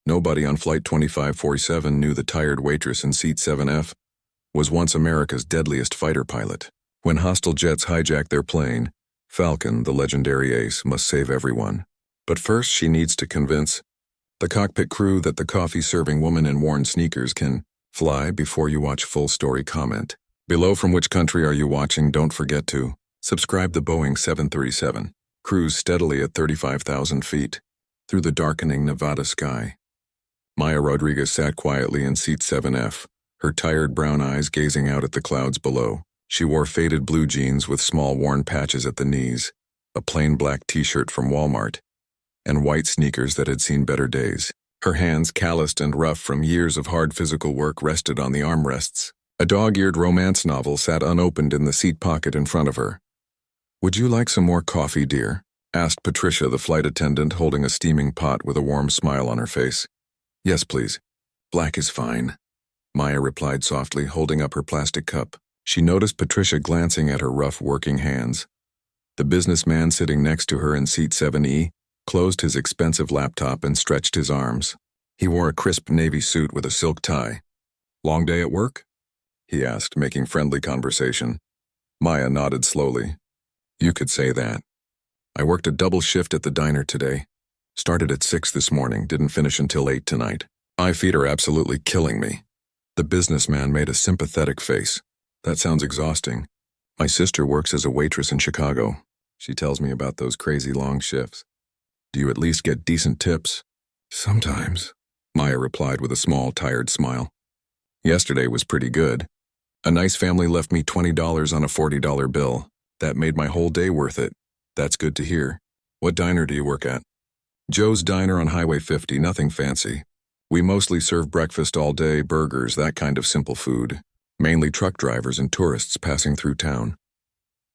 Nobody on Flight 2547 knew the tired waitress in Seat 7F was once America's deadliest fighter pilot. When hostile jets hijacked their plane, Falcon, the legendary ace, must save everyone. But first she needs to convince the cockpit crew that the coffee-serving woman in worn sneakers can fly. Before you watch full story, comment below from which country are you watching. Don't forget to subscribe. The Boeing 737 cruised steadily at 35,000 feet through the darkening Nevada sky. Maya Rodriguez sat quietly in Seat 7F, her tired brown eyes gazing out at the clouds below. She wore faded blue jeans with small worn patches at the knees, a plain black t-shirt from Walmart, and white sneakers that had seen better days. Her hands, calloused and rough from years of hard physical work, rested on the armrests. A dog-eared romance novel sat unopened in the seat pocket in front of her. "Would you like some more coffee, dear?" asked Patricia, the flight attendant, holding a steaming pot with a warm smile on her face. "Yes, please. Black is fine," Maya replied softly, holding up her plastic cup. She noticed Patricia glancing at her rough working hands. The businessman sitting next to her in Seat 7E closed his expensive laptop and stretched his arms. He wore a crisp navy suit with a silk tie. "Long day at work?" he asked, making friendly conversation. Maya nodded slowly. "You could say that. I worked a double shift at the diner today. Started at 6 this morning, didn't finish until 8 tonight. My feet are absolutely killing me." The businessman made a sympathetic face. "That sounds exhausting. My sister works as a waitress in Chicago. She tells me about those crazy long shifts. Do you at least get decent tips?" "Sometimes," Maya replied with a small, tired smile. "Yesterday was pretty good. A nice family left me $20 on a $40 bill. That made my whole day worth it." "That's good to hear. What diner do you work at?" "Joe's Diner on Highway 50, nothing fancy. We mostly serve breakfast all day, burgers, that kind of simple food. Mainly truck drivers and tourists passing through town."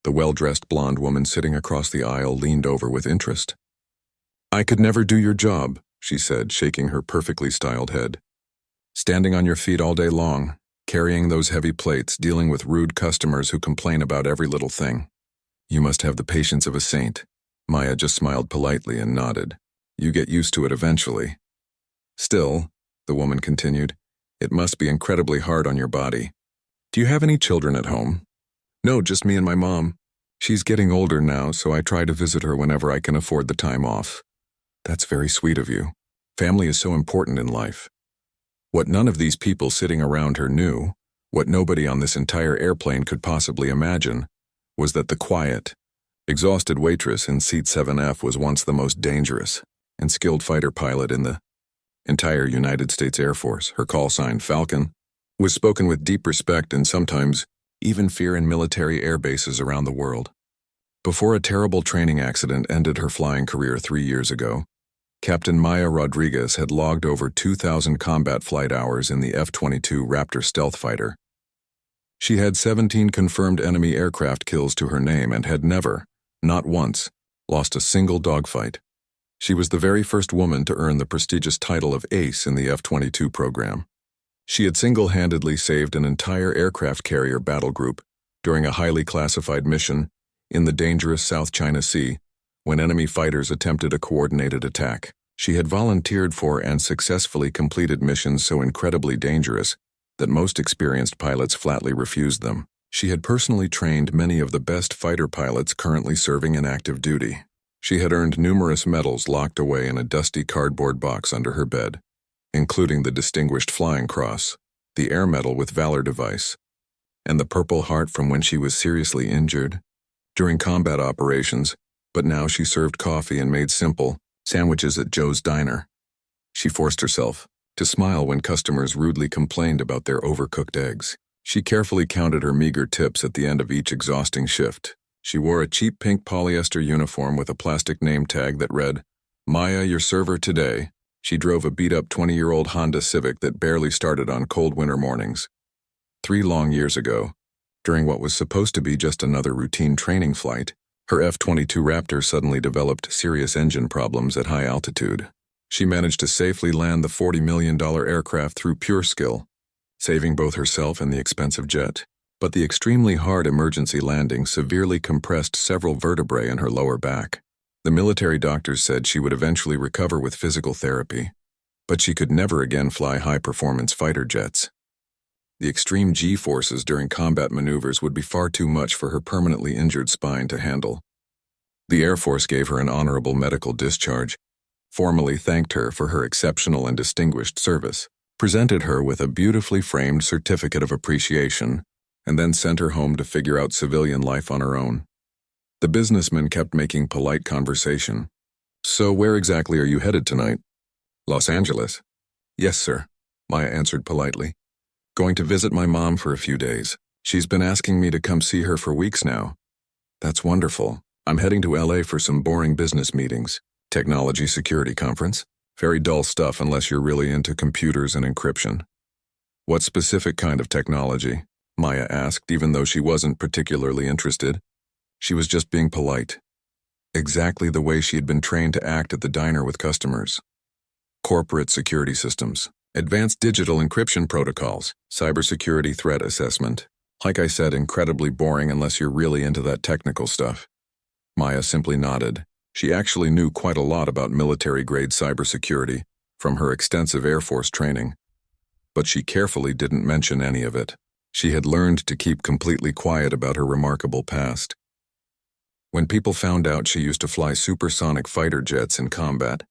The well-dressed blonde woman sitting across the aisle leaned over with interest. "I could never do your job," she said, shaking her perfectly styled head. "Standing on your feet all day long, carrying those heavy plates, dealing with rude customers who complain about every little thing. You must have the patience of a saint." Maya just smiled politely and nodded. "You get used to it eventually." "Still," the woman continued, "it must be incredibly hard on your body. Do you have any children at home?" "No, just me and my mom. She's getting older now, so I try to visit her whenever I can afford the time off." "That's very sweet of you. Family is so important in life." What none of these people sitting around her knew, what nobody on this entire airplane could possibly imagine, was that the quiet, exhausted waitress in Seat 7F was once the most dangerous and skilled fighter pilot in the entire United States Air Force. Her call sign, Falcon, was spoken with deep respect and sometimes even fear in military air bases around the world. Before a terrible training accident ended her flying career 3 years ago, Captain Maya Rodriguez had logged over 2,000 combat flight hours in the F-22 Raptor stealth fighter. She had 17 confirmed enemy aircraft kills to her name and had never, not once, lost a single dogfight. She was the very first woman to earn the prestigious title of ace in the F-22 program. She had single-handedly saved an entire aircraft carrier battle group during a highly classified mission in the dangerous South China Sea when enemy fighters attempted a coordinated attack. She had volunteered for and successfully completed missions so incredibly dangerous that most experienced pilots flatly refused them. She had personally trained many of the best fighter pilots currently serving in active duty. She had earned numerous medals locked away in a dusty cardboard box under her bed, including the Distinguished Flying Cross, the Air Medal with Valor Device, and the Purple Heart from when she was seriously injured during combat operations, but now she served coffee and made simple sandwiches at Joe's Diner. She forced herself to smile when customers rudely complained about their overcooked eggs. She carefully counted her meager tips at the end of each exhausting shift. She wore a cheap pink polyester uniform with a plastic name tag that read, "Maya, your server today." She drove a beat-up 20-year-old Honda Civic that barely started on cold winter mornings. 3 long years ago, during what was supposed to be just another routine training flight, her F-22 Raptor suddenly developed serious engine problems at high altitude. She managed to safely land the $40 million aircraft through pure skill, saving both herself and the expensive jet. But the extremely hard emergency landing severely compressed several vertebrae in her lower back. The military doctors said she would eventually recover with physical therapy, But she could never again fly high-performance fighter jets. The extreme G-forces during combat maneuvers would be far too much for her permanently injured spine to handle. The Air Force gave her an honorable medical discharge, formally thanked her for her exceptional and distinguished service, presented her with a beautifully framed certificate of appreciation, and then sent her home to figure out civilian life on her own. The businessman kept making polite conversation. "So where exactly are you headed tonight?" "Los Angeles." "Yes, sir," Maya answered politely. "Going to visit my mom for a few days. She's been asking me to come see her for weeks now." "That's wonderful. I'm heading to LA for some boring business meetings. Technology security conference. Very dull stuff unless you're really into computers and encryption." "What specific kind of technology?" Maya asked, even though she wasn't particularly interested. She was just being polite. Exactly the way she had been trained to act at the diner with customers. Corporate security systems, advanced digital encryption protocols, cybersecurity threat assessment. Like I said, incredibly boring unless you're really into that technical stuff. Maya simply nodded. She actually knew quite a lot about military-grade cybersecurity from her extensive Air Force training. But she carefully didn't mention any of it. She had learned to keep completely quiet about her remarkable past. When people found out she used to fly supersonic fighter jets in combat,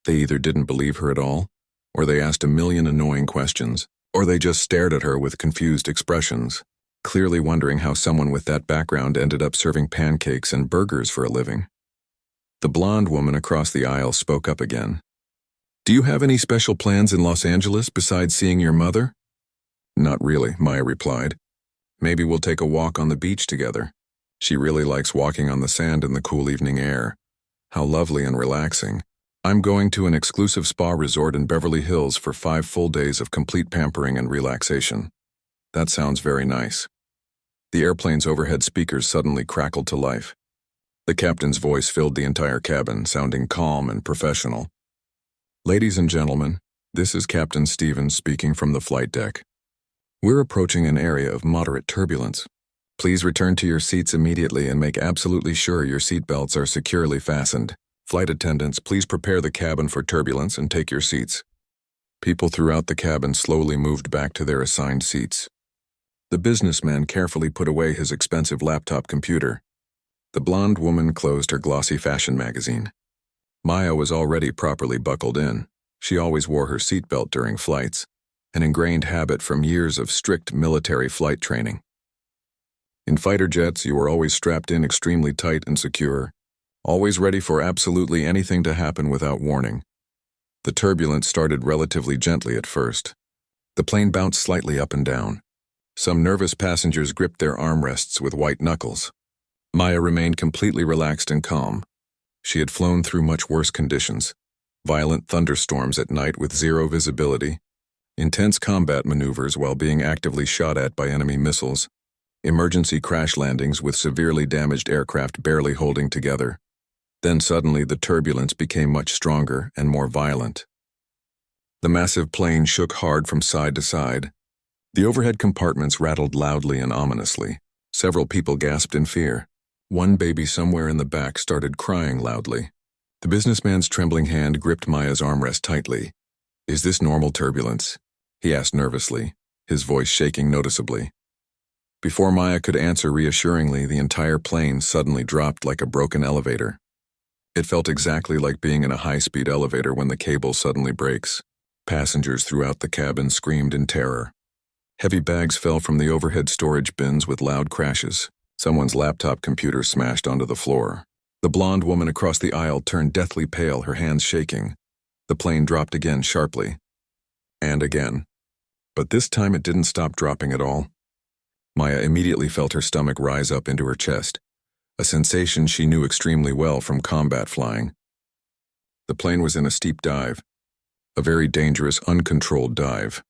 they either didn't believe her at all, or they asked a million annoying questions, or they just stared at her with confused expressions, clearly wondering how someone with that background ended up serving pancakes and burgers for a living. The blonde woman across the aisle spoke up again. "Do you have any special plans in Los Angeles besides seeing your mother?" "Not really," Maya replied. "Maybe we'll take a walk on the beach together. She really likes walking on the sand in the cool evening air. How lovely and relaxing. I'm going to an exclusive spa resort in Beverly Hills for 5 full days of complete pampering and relaxation." "That sounds very nice." The airplane's overhead speakers suddenly crackled to life. The captain's voice filled the entire cabin, sounding calm and professional. "Ladies and gentlemen, this is Captain Stevens speaking from the flight deck. We're approaching an area of moderate turbulence. Please return to your seats immediately and make absolutely sure your seatbelts are securely fastened. Flight attendants, please prepare the cabin for turbulence and take your seats." People throughout the cabin slowly moved back to their assigned seats. The businessman carefully put away his expensive laptop computer. The blonde woman closed her glossy fashion magazine. Maya was already properly buckled in. She always wore her seatbelt during flights, an ingrained habit from years of strict military flight training. In fighter jets, you were always strapped in extremely tight and secure, always ready for absolutely anything to happen without warning. The turbulence started relatively gently at first. The plane bounced slightly up and down. Some nervous passengers gripped their armrests with white knuckles. Maya remained completely relaxed and calm. She had flown through much worse conditions. Violent thunderstorms at night with zero visibility, intense combat maneuvers while being actively shot at by enemy missiles, emergency crash landings with severely damaged aircraft barely holding together. Then suddenly the turbulence became much stronger and more violent. The massive plane shook hard from side to side. The overhead compartments rattled loudly and ominously. Several people gasped in fear. One baby somewhere in the back started crying loudly. The businessman's trembling hand gripped Maya's armrest tightly. "Is this normal turbulence?" he asked nervously, his voice shaking noticeably. Before Maya could answer reassuringly, the entire plane suddenly dropped like a broken elevator. It felt exactly like being in a high-speed elevator when the cable suddenly breaks. Passengers throughout the cabin screamed in terror. Heavy bags fell from the overhead storage bins with loud crashes. Someone's laptop computer smashed onto the floor. The blonde woman across the aisle turned deathly pale, her hands shaking. The plane dropped again sharply. And again. But this time it didn't stop dropping at all. Maya immediately felt her stomach rise up into her chest, a sensation she knew extremely well from combat flying. The plane was in a steep dive, a very dangerous, uncontrolled dive.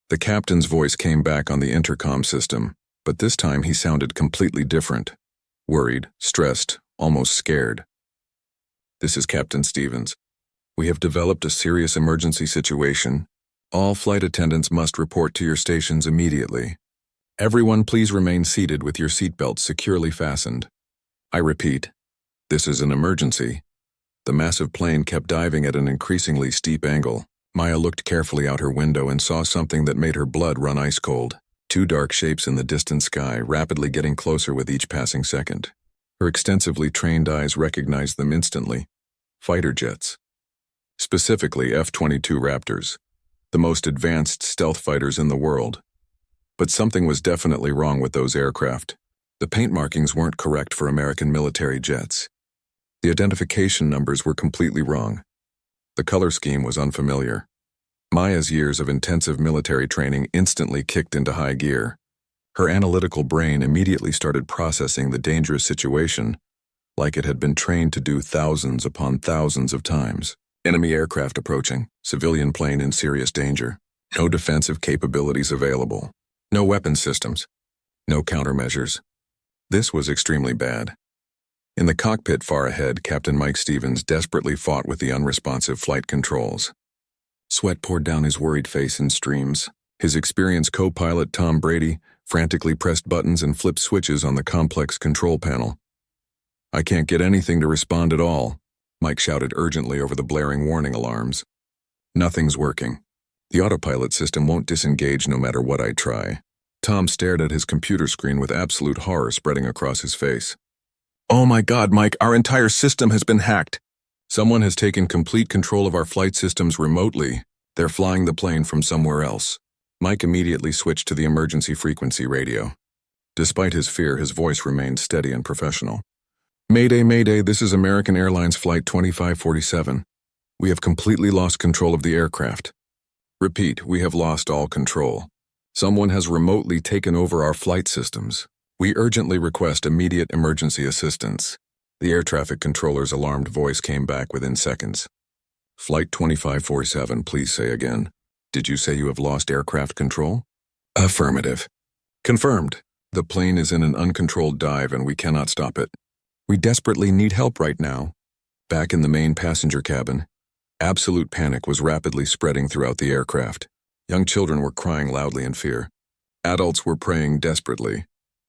The captain's voice came back on the intercom system, but this time he sounded completely different. Worried, stressed, almost scared. "This is Captain Stevens. We have developed a serious emergency situation. All flight attendants must report to your stations immediately. Everyone please remain seated with your seatbelts securely fastened. I repeat, this is an emergency. The massive plane kept diving at an increasingly steep angle. Maya looked carefully out her window and saw something that made her blood run ice cold. Two dark shapes in the distant sky, rapidly getting closer with each passing second. Her extensively trained eyes recognized them instantly. Fighter jets. Specifically F-22 Raptors, the most advanced stealth fighters in the world. But something was definitely wrong with those aircraft. The paint markings weren't correct for American military jets. The identification numbers were completely wrong. The color scheme was unfamiliar. Maya's years of intensive military training instantly kicked into high gear. Her analytical brain immediately started processing the dangerous situation like it had been trained to do thousands upon thousands of times. Enemy aircraft approaching, civilian plane in serious danger. No defensive capabilities available. No weapon systems. No countermeasures. This was extremely bad. In the cockpit far ahead, Captain Mike Stevens desperately fought with the unresponsive flight controls. Sweat poured down his worried face in streams. His experienced co-pilot Tom Brady frantically pressed buttons and flipped switches on the complex control panel. "I can't get anything to respond at all," Mike shouted urgently over the blaring warning alarms. "Nothing's working. The autopilot system won't disengage no matter what I try." Tom stared at his computer screen with absolute horror spreading across his face. "Oh my God, Mike, our entire system has been hacked. Someone has taken complete control of our flight systems remotely. They're flying the plane from somewhere else." Mike immediately switched to the emergency frequency radio. Despite his fear, his voice remained steady and professional. "Mayday, Mayday, this is American Airlines Flight 2547. We have completely lost control of the aircraft. Repeat, we have lost all control. Someone has remotely taken over our flight systems. We urgently request immediate emergency assistance." The air traffic controller's alarmed voice came back within seconds. "Flight 2547, please say again. Did you say you have lost aircraft control?" "Affirmative." "Confirmed. The plane is in an uncontrolled dive and we cannot stop it. We desperately need help right now." Back in the main passenger cabin, absolute panic was rapidly spreading throughout the aircraft. Young children were crying loudly in fear. Adults were praying desperately.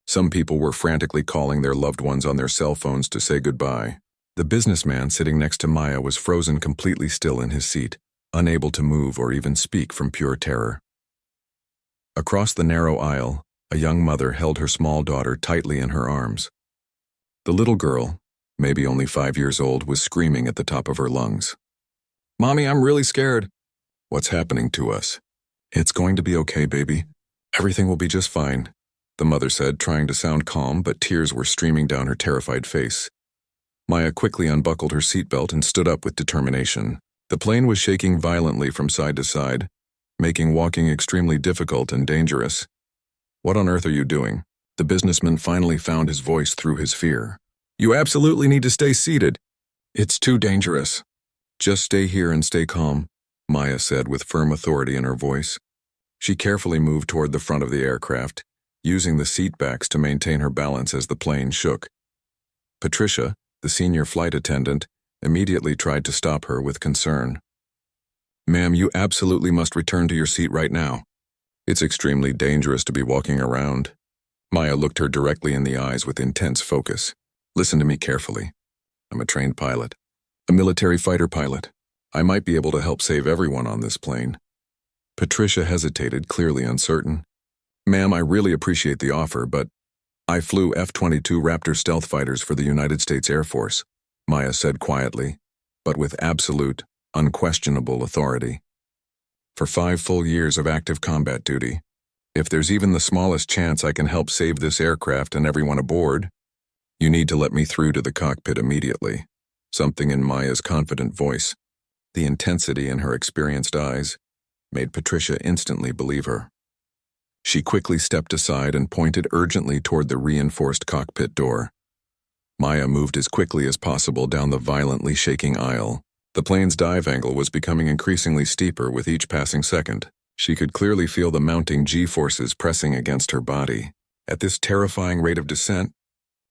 Some people were frantically calling their loved ones on their cell phones to say goodbye. The businessman sitting next to Maya was frozen completely still in his seat, unable to move or even speak from pure terror. Across the narrow aisle, a young mother held her small daughter tightly in her arms. The little girl, maybe only 5 years old, was screaming at the top of her lungs. "Mommy, I'm really scared." "What's happening to us?" "It's going to be okay, baby. Everything will be just fine," the mother said, trying to sound calm, but tears were streaming down her terrified face. Maya quickly unbuckled her seatbelt and stood up with determination. The plane was shaking violently from side to side, making walking extremely difficult and dangerous. "What on earth are you doing?" The businessman finally found his voice through his fear. "You absolutely need to stay seated. It's too dangerous." "Just stay here and stay calm," Maya said with firm authority in her voice. She carefully moved toward the front of the aircraft, using the seat backs to maintain her balance as the plane shook. Patricia, the senior flight attendant, immediately tried to stop her with concern. "Ma'am, you absolutely must return to your seat right now. It's extremely dangerous to be walking around." Maya looked her directly in the eyes with intense focus. "Listen to me carefully. I'm a trained pilot, a military fighter pilot. I might be able to help save everyone on this plane." Patricia hesitated, clearly uncertain. "Ma'am, I really appreciate the offer, but I flew F-22 Raptor stealth fighters for the United States Air Force," Maya said quietly, but with absolute, unquestionable authority. "For 5 full years of active combat duty. If there's even the smallest chance I can help save this aircraft and everyone aboard, you need to let me through to the cockpit immediately." Something in Maya's confident voice, the intensity in her experienced eyes, made Patricia instantly believe her. She quickly stepped aside and pointed urgently toward the reinforced cockpit door. Maya moved as quickly as possible down the violently shaking aisle. The plane's dive angle was becoming increasingly steeper with each passing second. She could clearly feel the mounting G-forces pressing against her body. At this terrifying rate of descent,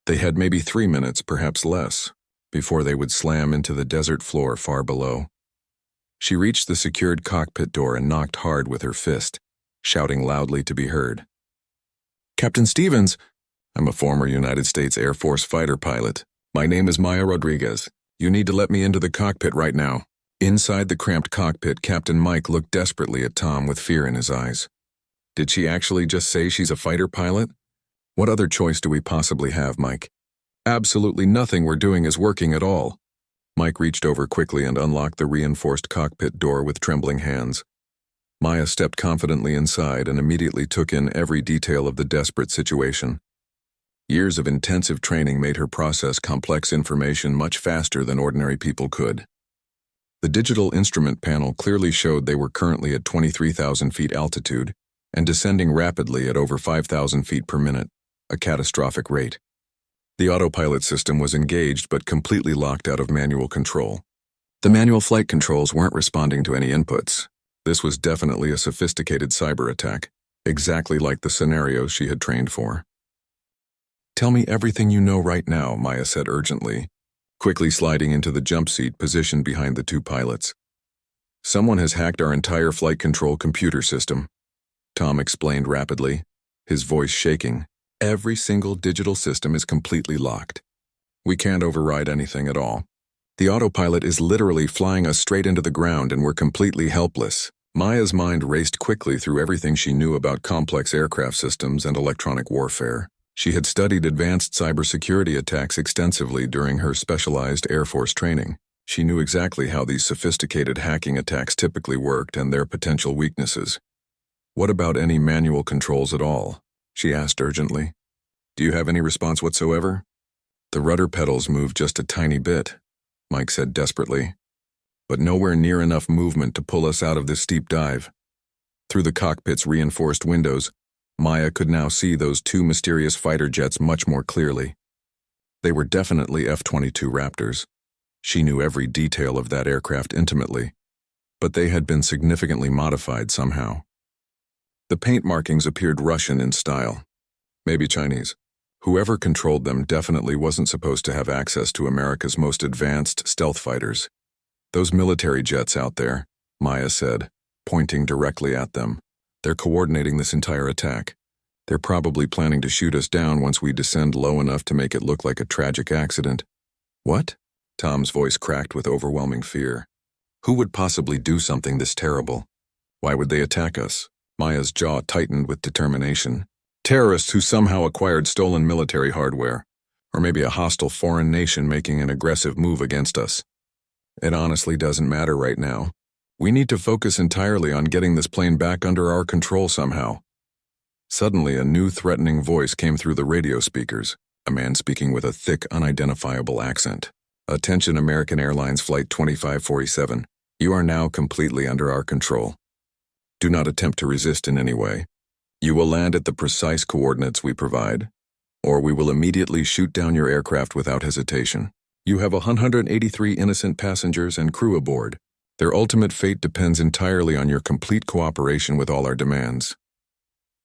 they had maybe 3 minutes, perhaps less, before they would slam into the desert floor far below. She reached the secured cockpit door and knocked hard with her fist, shouting loudly to be heard. "Captain Stevens!" "I'm a former United States Air Force fighter pilot. My name is Maya Rodriguez. You need to let me into the cockpit right now. Inside the cramped cockpit, Captain Mike looked desperately at Tom with fear in his eyes. Did she actually just say she's a fighter pilot? What other choice do we possibly have, Mike? Absolutely nothing we're doing is working at all. Mike reached over quickly and unlocked the reinforced cockpit door with trembling hands. Maya stepped confidently inside and immediately took in every detail of the desperate situation. Years of intensive training made her process complex information much faster than ordinary people could. The digital instrument panel clearly showed they were currently at 23,000 feet altitude and descending rapidly at over 5,000 feet per minute, a catastrophic rate. The autopilot system was engaged but completely locked out of manual control. The manual flight controls weren't responding to any inputs. This was definitely a sophisticated cyber attack, exactly like the scenarios she had trained for. Tell me everything you know right now, Maya said urgently, quickly sliding into the jump seat positioned behind the two pilots. Someone has hacked our entire flight control computer system, Tom explained rapidly, his voice shaking. Every single digital system is completely locked. We can't override anything at all. The autopilot is literally flying us straight into the ground and we're completely helpless. Maya's mind raced quickly through everything she knew about complex aircraft systems and electronic warfare. She had studied advanced cybersecurity attacks extensively during her specialized Air Force training. She knew exactly how these sophisticated hacking attacks typically worked and their potential weaknesses. What about any manual controls at all? She asked urgently. Do you have any response whatsoever? The rudder pedals moved just a tiny bit, Mike said desperately, but nowhere near enough movement to pull us out of this steep dive. Through the cockpit's reinforced windows, Maya could now see those two mysterious fighter jets much more clearly. They were definitely F-22 Raptors. She knew every detail of that aircraft intimately, but they had been significantly modified somehow. The paint markings appeared Russian in style, maybe Chinese. Whoever controlled them definitely wasn't supposed to have access to America's most advanced stealth fighters. Those military jets out there, Maya said, pointing directly at them. They're coordinating this entire attack. They're probably planning to shoot us down once we descend low enough to make it look like a tragic accident. What? Tom's voice cracked with overwhelming fear. Who would possibly do something this terrible? Why would they attack us? Maya's jaw tightened with determination. Terrorists who somehow acquired stolen military hardware, or maybe a hostile foreign nation making an aggressive move against us. It honestly doesn't matter right now. We need to focus entirely on getting this plane back under our control somehow. Suddenly, a new threatening voice came through the radio speakers, a man speaking with a thick, unidentifiable accent. Attention American Airlines Flight 2547. You are now completely under our control. Do not attempt to resist in any way. You will land at the precise coordinates we provide, or we will immediately shoot down your aircraft without hesitation. You have 183 innocent passengers and crew aboard. Their ultimate fate depends entirely on your complete cooperation with all our demands.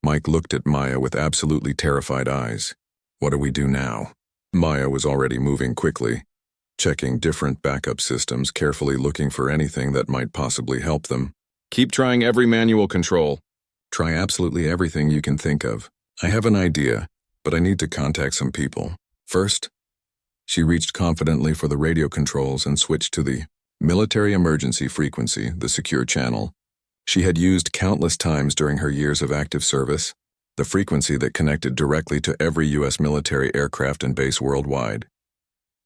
Mike looked at Maya with absolutely terrified eyes. What do we do now? Maya was already moving quickly, checking different backup systems, carefully looking for anything that might possibly help them. Keep trying every manual control. Try absolutely everything you can think of. I have an idea, but I need to contact some people. First, she reached confidently for the radio controls and switched to the military emergency frequency, the secure channel. She had used countless times during her years of active service, the frequency that connected directly to every U.S. military aircraft and base worldwide.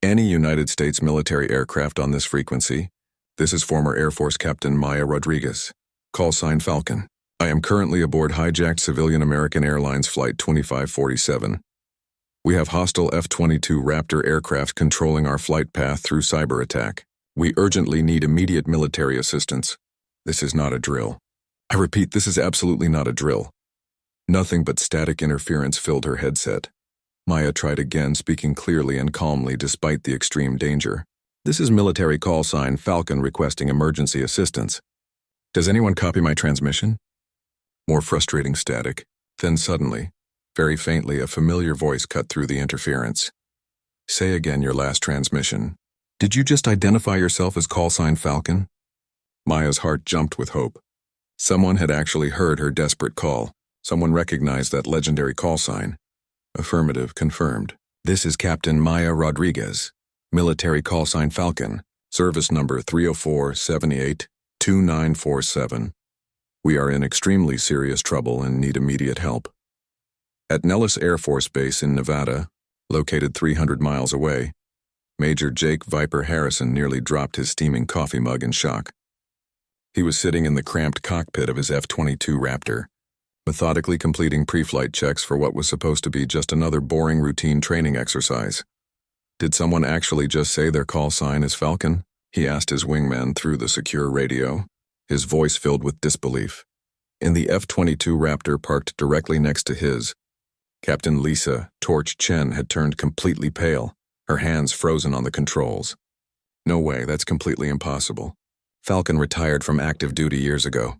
Any United States military aircraft on this frequency. This is former Air Force Captain Maya Rodriguez. Call sign Falcon. I am currently aboard hijacked civilian American Airlines Flight 2547. We have hostile F-22 Raptor aircraft controlling our flight path through cyber attack. We urgently need immediate military assistance. This is not a drill. I repeat, this is absolutely not a drill. Nothing but static interference filled her headset. Maya tried again, speaking clearly and calmly despite the extreme danger. This is military call sign Falcon requesting emergency assistance. Does anyone copy my transmission? More frustrating static. Then suddenly, very faintly, a familiar voice cut through the interference. Say again your last transmission. Did you just identify yourself as call sign Falcon? Maya's heart jumped with hope. Someone had actually heard her desperate call. Someone recognized that legendary call sign. Affirmative, confirmed. This is Captain Maya Rodriguez. Military call sign Falcon, service number 304-78-2947. We are in extremely serious trouble and need immediate help. At Nellis Air Force Base in Nevada, located 300 miles away, Major Jake Viper Harrison nearly dropped his steaming coffee mug in shock. He was sitting in the cramped cockpit of his F-22 Raptor, methodically completing pre-flight checks for what was supposed to be just another boring routine training exercise. Did someone actually just say their call sign is Falcon? He asked his wingman through the secure radio, his voice filled with disbelief. In the F-22 Raptor parked directly next to his, Captain Lisa Torch Chen had turned completely pale, her hands frozen on the controls. No way, that's completely impossible. Falcon retired from active duty years ago.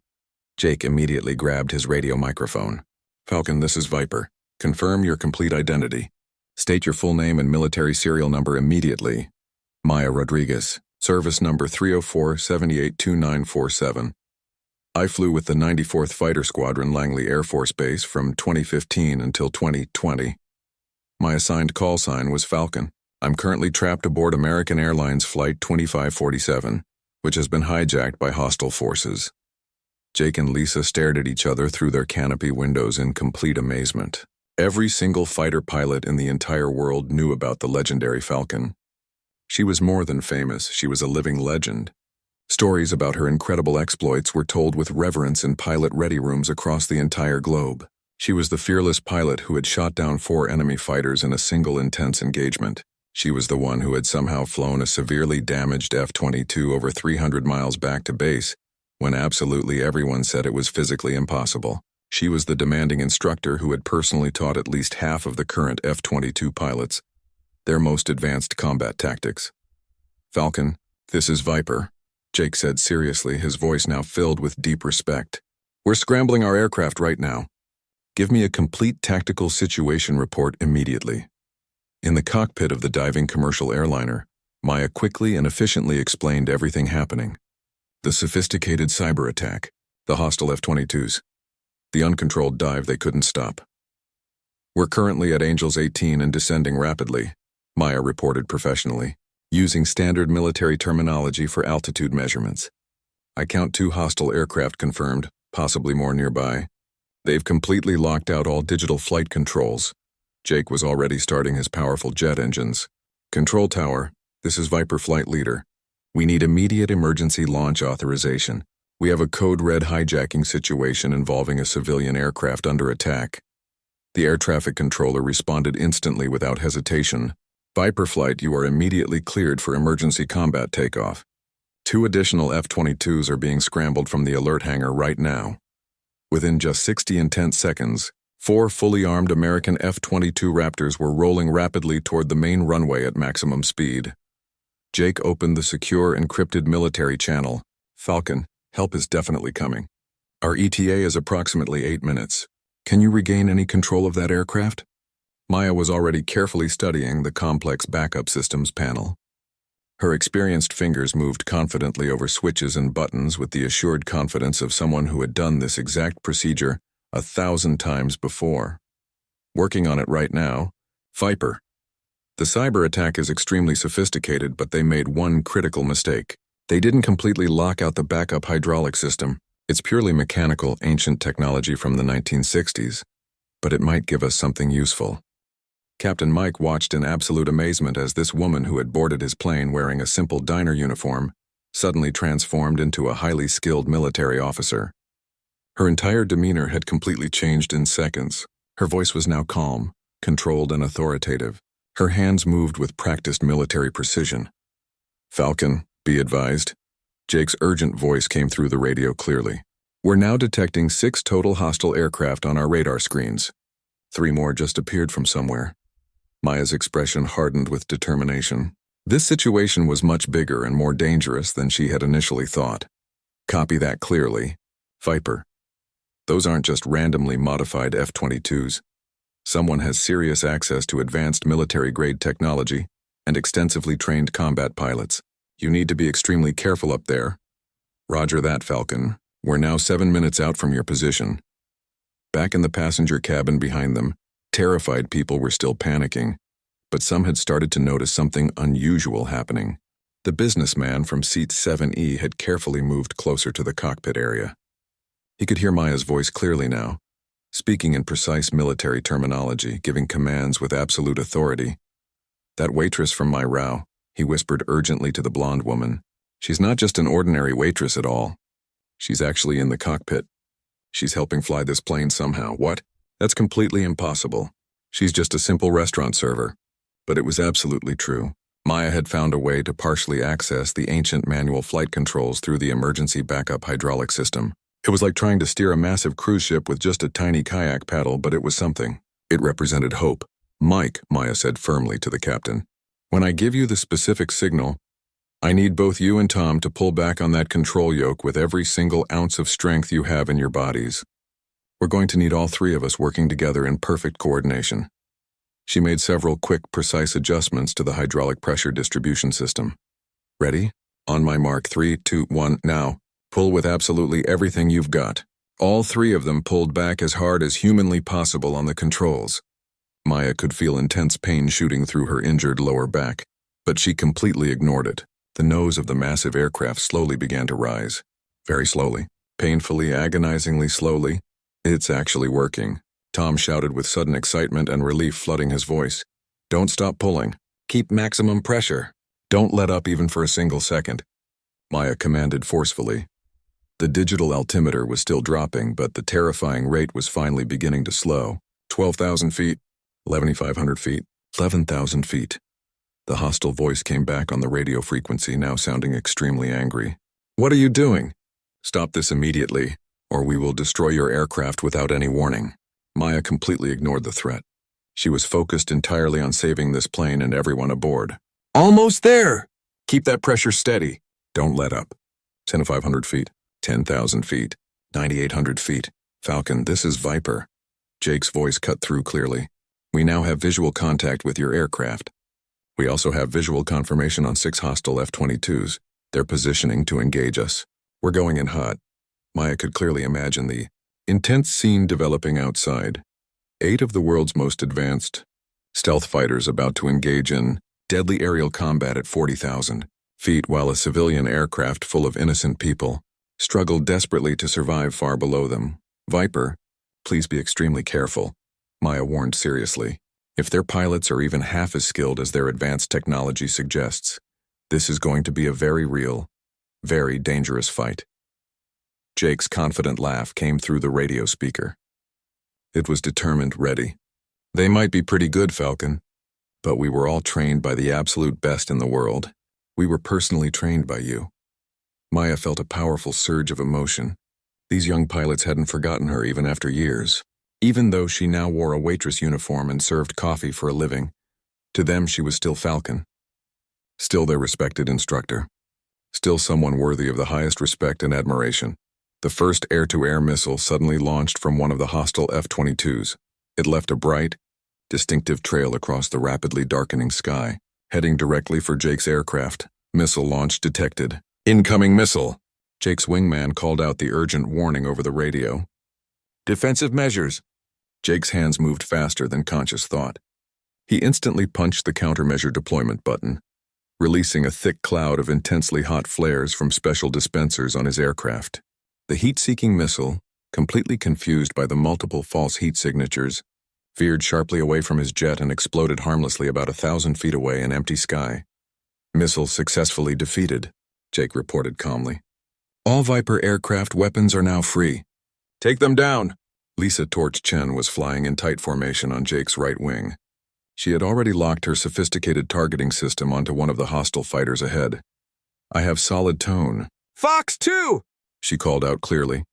Jake immediately grabbed his radio microphone. Falcon, this is Viper. Confirm your complete identity. State your full name and military serial number immediately. Maya Rodriguez, service number 304-78-2947. I flew with the 94th Fighter Squadron Langley Air Force Base from 2015 until 2020. My assigned call sign was Falcon. I'm currently trapped aboard American Airlines Flight 2547, which has been hijacked by hostile forces. Jake and Lisa stared at each other through their canopy windows in complete amazement. Every single fighter pilot in the entire world knew about the legendary Falcon. She was more than famous, she was a living legend. Stories about her incredible exploits were told with reverence in pilot ready rooms across the entire globe. She was the fearless pilot who had shot down 4 enemy fighters in a single intense engagement. She was the one who had somehow flown a severely damaged F-22 over 300 miles back to base, when absolutely everyone said it was physically impossible. She was the demanding instructor who had personally taught at least half of the current F-22 pilots their most advanced combat tactics. Falcon, this is Viper, Jake said seriously, his voice now filled with deep respect. We're scrambling our aircraft right now. Give me a complete tactical situation report immediately. In the cockpit of the diving commercial airliner, Maya quickly and efficiently explained everything happening. The sophisticated cyber attack, the hostile F-22s, the uncontrolled dive they couldn't stop. We're currently at Angels 18 and descending rapidly, Maya reported professionally, using standard military terminology for altitude measurements. I count 2 hostile aircraft confirmed, possibly more nearby. They've completely locked out all digital flight controls. Jake was already starting his powerful jet engines. Control tower, this is Viper flight leader. We need immediate emergency launch authorization. We have a code red hijacking situation involving a civilian aircraft under attack. The air traffic controller responded instantly without hesitation. Viper flight, you are immediately cleared for emergency combat takeoff. 2 additional F-22s are being scrambled from the alert hangar right now. Within just 60 intense seconds, 4 fully armed American F-22 Raptors were rolling rapidly toward the main runway at maximum speed. Jake opened the secure encrypted military channel. Falcon, help is definitely coming. Our ETA is approximately 8 minutes. Can you regain any control of that aircraft? Maya was already carefully studying the complex backup systems panel. Her experienced fingers moved confidently over switches and buttons with the assured confidence of someone who had done this exact procedure 1,000 times before. Working on it right now. Viper. The cyber attack is extremely sophisticated, but they made one critical mistake. They didn't completely lock out the backup hydraulic system. It's purely mechanical, ancient technology from the 1960s, but it might give us something useful. Captain Mike watched in absolute amazement as this woman who had boarded his plane wearing a simple diner uniform suddenly transformed into a highly skilled military officer. Her entire demeanor had completely changed in seconds. Her voice was now calm, controlled, and authoritative. Her hands moved with practiced military precision. Falcon, be advised. Jake's urgent voice came through the radio clearly. We're now detecting 6 total hostile aircraft on our radar screens. 3 more just appeared from somewhere. Maya's expression hardened with determination. This situation was much bigger and more dangerous than she had initially thought. Copy that clearly. Viper. Those aren't just randomly modified F-22s. Someone has serious access to advanced military-grade technology and extensively trained combat pilots. You need to be extremely careful up there. Roger that, Falcon. We're now 7 minutes out from your position. Back in the passenger cabin behind them, terrified people were still panicking. but some had started to notice something unusual happening. The businessman from seat 7E had carefully moved closer to the cockpit area. He could hear Maya's voice clearly now, speaking in precise military terminology, giving commands with absolute authority. "That waitress from my row," he whispered urgently to the blonde woman. "She's not just an ordinary waitress at all. She's actually in the cockpit. She's helping fly this plane somehow." "What? That's completely impossible. She's just a simple restaurant server." But it was absolutely true. Maya had found a way to partially access the ancient manual flight controls through the emergency backup hydraulic system. It was like trying to steer a massive cruise ship with just a tiny kayak paddle, but it was something. It represented hope. "Mike," Maya said firmly to the captain, "when I give you the specific signal, I need both you and Tom to pull back on that control yoke with every single ounce of strength you have in your bodies. We're going to need all three of us working together in perfect coordination." She made several quick, precise adjustments to the hydraulic pressure distribution system. "Ready? On my mark, 3, 2, 1, now. Pull with absolutely everything you've got." All three of them pulled back as hard as humanly possible on the controls. Maya could feel intense pain shooting through her injured lower back, but she completely ignored it. The nose of the massive aircraft slowly began to rise. Very slowly, painfully, agonizingly slowly. "It's actually working," Tom shouted with sudden excitement and relief flooding his voice. "Don't stop pulling. Keep maximum pressure. Don't let up even for a single second," Maya commanded forcefully. The digital altimeter was still dropping, but the terrifying rate was finally beginning to slow. 12,000 feet, 11,500 feet, 11,000 feet. The hostile voice came back on the radio frequency, now sounding extremely angry. "What are you doing? Stop this immediately, or we will destroy your aircraft without any warning." Maya completely ignored the threat. She was focused entirely on saving this plane and everyone aboard. "Almost there! Keep that pressure steady. Don't let up. 10,500 feet, 10,000 feet, 9,800 feet. Falcon, this is Viper." Jake's voice cut through clearly. "We now have visual contact with your aircraft. We also have visual confirmation on 6 hostile F-22s. They're positioning to engage us. We're going in hot." Maya could clearly imagine the intense scene developing outside. 8 of the world's most advanced stealth fighters about to engage in deadly aerial combat at 40,000 feet, while a civilian aircraft full of innocent people struggled desperately to survive far below them. "Viper, please be extremely careful," Maya warned seriously. "If their pilots are even half as skilled as their advanced technology suggests, this is going to be a very real, very dangerous fight." Jake's confident laugh came through the radio speaker. It was determined, ready. "They might be pretty good, Falcon, but we were all trained by the absolute best in the world. We were personally trained by you." Maya felt a powerful surge of emotion. These young pilots hadn't forgotten her even after years. Even though she now wore a waitress uniform and served coffee for a living, to them she was still Falcon. Still their respected instructor. Still someone worthy of the highest respect and admiration. The first air-to-air missile suddenly launched from one of the hostile F-22s. It left a bright, distinctive trail across the rapidly darkening sky, heading directly for Jake's aircraft. "Missile launch detected. Incoming missile!" Jake's wingman called out the urgent warning over the radio. "Defensive measures!" Jake's hands moved faster than conscious thought. He instantly punched the countermeasure deployment button, releasing a thick cloud of intensely hot flares from special dispensers on his aircraft. The heat-seeking missile, completely confused by the multiple false heat signatures, veered sharply away from his jet and exploded harmlessly about 1,000 feet away in empty sky. "Missile successfully defeated," Jake reported calmly. "All Viper aircraft weapons are now free. Take them down!" Lisa Torch Chen was flying in tight formation on Jake's right wing. She had already locked her sophisticated targeting system onto one of the hostile fighters ahead. "I have solid tone." "Fox 2!" she called out clearly,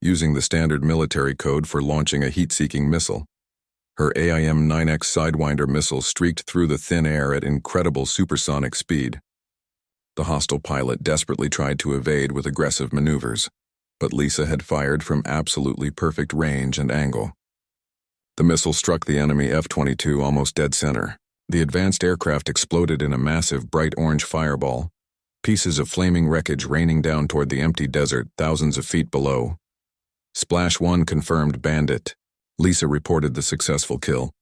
using the standard military code for launching a heat-seeking missile. Her AIM-9X Sidewinder missile streaked through the thin air at incredible supersonic speed. The hostile pilot desperately tried to evade with aggressive maneuvers, but Lisa had fired from absolutely perfect range and angle. The missile struck the enemy F-22 almost dead center. The advanced aircraft exploded in a massive bright orange fireball, pieces of flaming wreckage raining down toward the empty desert thousands of feet below. Splash 1 confirmed bandit. Lisa reported the successful kill.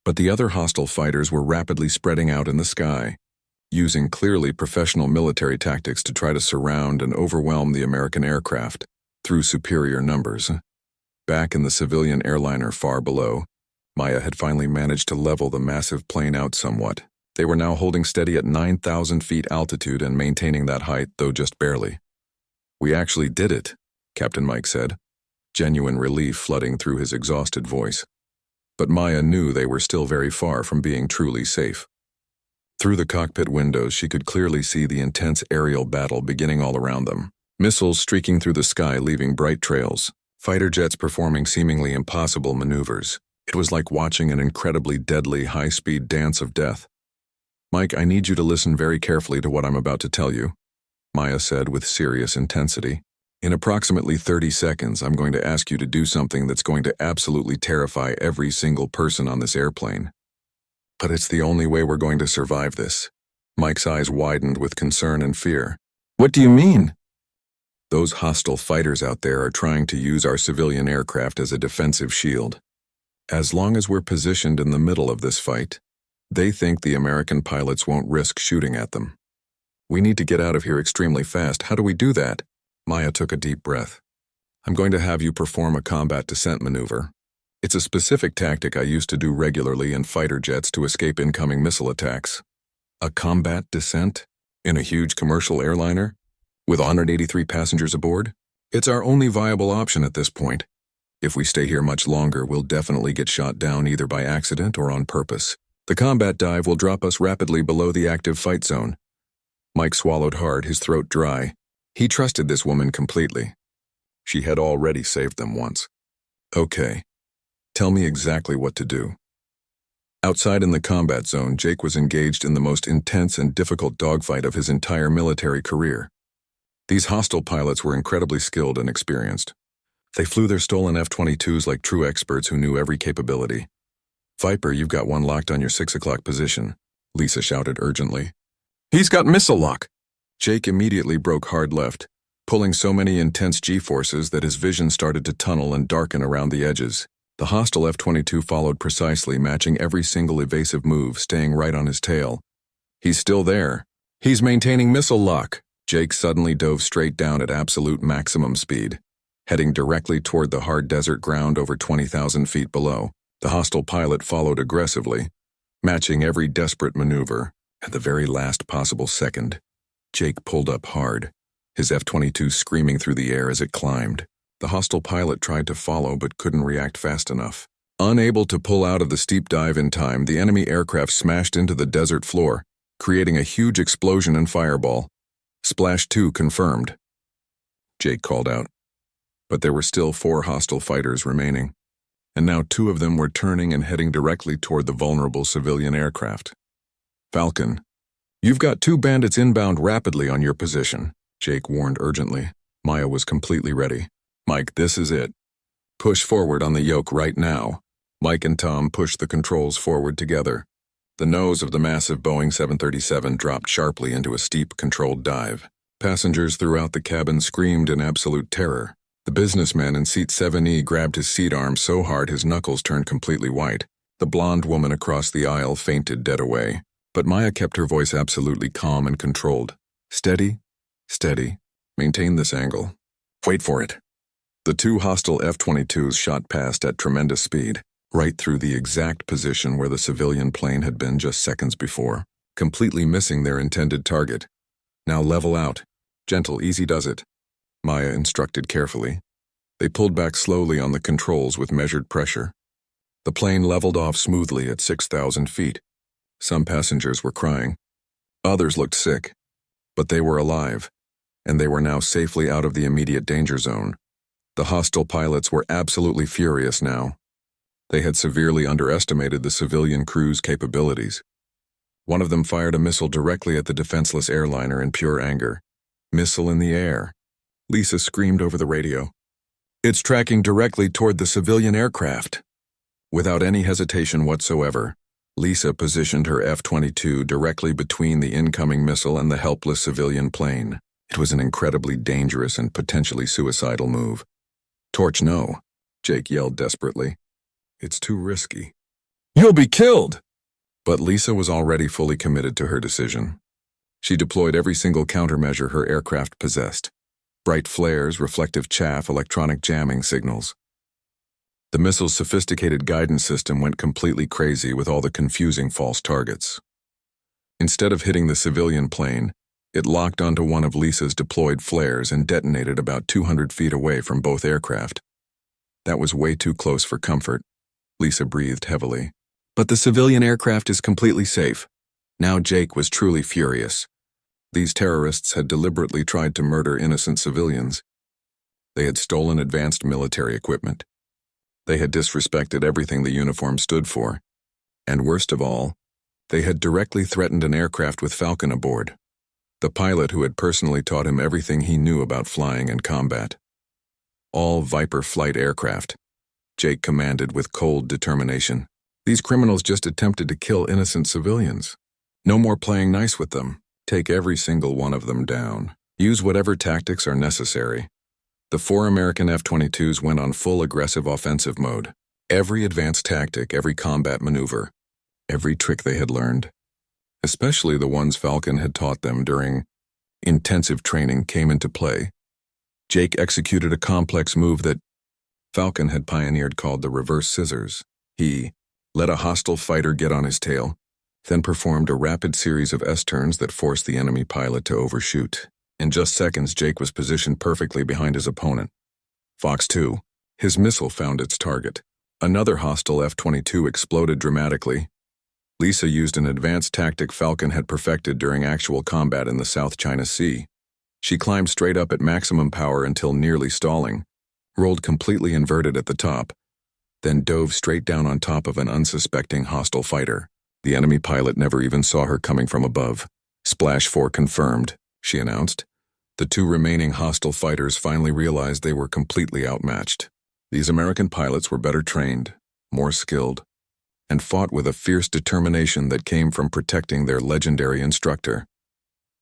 But the other hostile fighters were rapidly spreading out in the sky, using clearly professional military tactics to try to surround and overwhelm the American aircraft through superior numbers. Back in the civilian airliner far below, Maya had finally managed to level the massive plane out somewhat. They were now holding steady at 9,000 feet altitude and maintaining that height, though just barely. "We actually did it," Captain Mike said, genuine relief flooding through his exhausted voice. But Maya knew they were still very far from being truly safe. Through the cockpit windows, she could clearly see the intense aerial battle beginning all around them. Missiles streaking through the sky, leaving bright trails. Fighter jets performing seemingly impossible maneuvers. It was like watching an incredibly deadly, high-speed dance of death. "Mike, I need you to listen very carefully to what I'm about to tell you," Maya said with serious intensity. "In approximately 30 seconds, I'm going to ask you to do something that's going to absolutely terrify every single person on this airplane. But it's the only way we're going to survive this." Mike's eyes widened with concern and fear. "What do you mean?" "Those hostile fighters out there are trying to use our civilian aircraft as a defensive shield. As long as we're positioned in the middle of this fight, they think the American pilots won't risk shooting at them. We need to get out of here extremely fast. How do we do that?" Maya took a deep breath. "I'm going to have you perform a combat descent maneuver. It's a specific tactic I used to do regularly in fighter jets to escape incoming missile attacks." "A combat descent? In a huge commercial airliner? With 183 passengers aboard? It's our only viable option at this point. If we stay here much longer, we'll definitely get shot down either by accident or on purpose. The combat dive will drop us rapidly below the active fight zone." Mike swallowed hard, his throat dry. He trusted this woman completely. She had already saved them once. "Okay. Tell me exactly what to do." Outside in the combat zone, Jake was engaged in the most intense and difficult dogfight of his entire military career. These hostile pilots were incredibly skilled and experienced. They flew their stolen F-22s like true experts who knew every capability. "Viper, you've got one locked on your 6 o'clock position," Lisa shouted urgently. "He's got missile lock!" Jake immediately broke hard left, pulling so many intense G-forces that his vision started to tunnel and darken around the edges. The hostile F-22 followed precisely, matching every single evasive move, staying right on his tail. "He's still there. He's maintaining missile lock." Jake suddenly dove straight down at absolute maximum speed, heading directly toward the hard desert ground over 20,000 feet below. The hostile pilot followed aggressively, matching every desperate maneuver. At the very last possible second, Jake pulled up hard, his F-22 screaming through the air as it climbed. The hostile pilot tried to follow but couldn't react fast enough. Unable to pull out of the steep dive in time, the enemy aircraft smashed into the desert floor, creating a huge explosion and fireball. "Splash 2 confirmed," Jake called out. But there were still 4 hostile fighters remaining, and now 2 of them were turning and heading directly toward the vulnerable civilian aircraft. "Falcon, you've got 2 bandits inbound rapidly on your position," Jake warned urgently. Maya was completely ready. "Mike, this is it. Push forward on the yoke right now." Mike and Tom pushed the controls forward together. The nose of the massive Boeing 737 dropped sharply into a steep, controlled dive. Passengers throughout the cabin screamed in absolute terror. The businessman in seat 7E grabbed his seat arm so hard his knuckles turned completely white. The blonde woman across the aisle fainted dead away. But Maya kept her voice absolutely calm and controlled. "Steady, steady. Maintain this angle. Wait for it." The 2 hostile F-22s shot past at tremendous speed, right through the exact position where the civilian plane had been just seconds before, completely missing their intended target. "Now level out. Gentle, easy does it," Maya instructed carefully. They pulled back slowly on the controls with measured pressure. The plane leveled off smoothly at 6,000 feet. Some passengers were crying. Others looked sick. But they were alive, and they were now safely out of the immediate danger zone. The hostile pilots were absolutely furious now. They had severely underestimated the civilian crew's capabilities. One of them fired a missile directly at the defenseless airliner in pure anger. "Missile in the air," Lisa screamed over the radio. "It's tracking directly toward the civilian aircraft." Without any hesitation whatsoever, Lisa positioned her F-22 directly between the incoming missile and the helpless civilian plane. It was an incredibly dangerous and potentially suicidal move. "Torch, no," Jake yelled desperately. "It's too risky." You'll be killed! But Lisa was already fully committed to her decision. She deployed every single countermeasure her aircraft possessed. Bright flares, reflective chaff, electronic jamming signals. The missile's sophisticated guidance system went completely crazy with all the confusing false targets. Instead of hitting the civilian plane, it locked onto one of Lisa's deployed flares and detonated about 200 feet away from both aircraft. That was way too close for comfort. Lisa breathed heavily. But the civilian aircraft is completely safe. Now Jake was truly furious. These terrorists had deliberately tried to murder innocent civilians. They had stolen advanced military equipment. They had disrespected everything the uniform stood for. And worst of all, they had directly threatened an aircraft with Falcon aboard. The pilot who had personally taught him everything he knew about flying and combat. All Viper flight aircraft, Jake commanded with cold determination. These criminals just attempted to kill innocent civilians. No more playing nice with them. Take every single one of them down. Use whatever tactics are necessary. The 4 American F-22s went on full aggressive offensive mode. Every advanced tactic, every combat maneuver, every trick they had learned, especially the ones Falcon had taught them during intensive training, came into play. Jake executed a complex move that Falcon had pioneered called the reverse scissors. He let a hostile fighter get on his tail, then performed a rapid series of S-turns that forced the enemy pilot to overshoot. In just seconds, Jake was positioned perfectly behind his opponent. Fox 2. His missile found its target. Another hostile F-22 exploded dramatically. Lisa used an advanced tactic Falcon had perfected during actual combat in the South China Sea. She climbed straight up at maximum power until nearly stalling, rolled completely inverted at the top, then dove straight down on top of an unsuspecting hostile fighter. The enemy pilot never even saw her coming from above. Splash 4 confirmed, she announced. The 2 remaining hostile fighters finally realized they were completely outmatched. These American pilots were better trained, more skilled, and fought with a fierce determination that came from protecting their legendary instructor.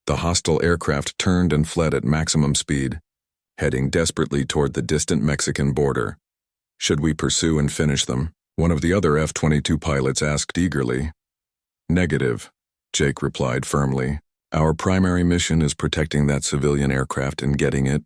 The hostile aircraft turned and fled at maximum speed, heading desperately toward the distant Mexican border. Should we pursue and finish them? One of the other F-22 pilots asked eagerly. Negative, Jake replied firmly. Our primary mission is protecting that civilian aircraft and getting it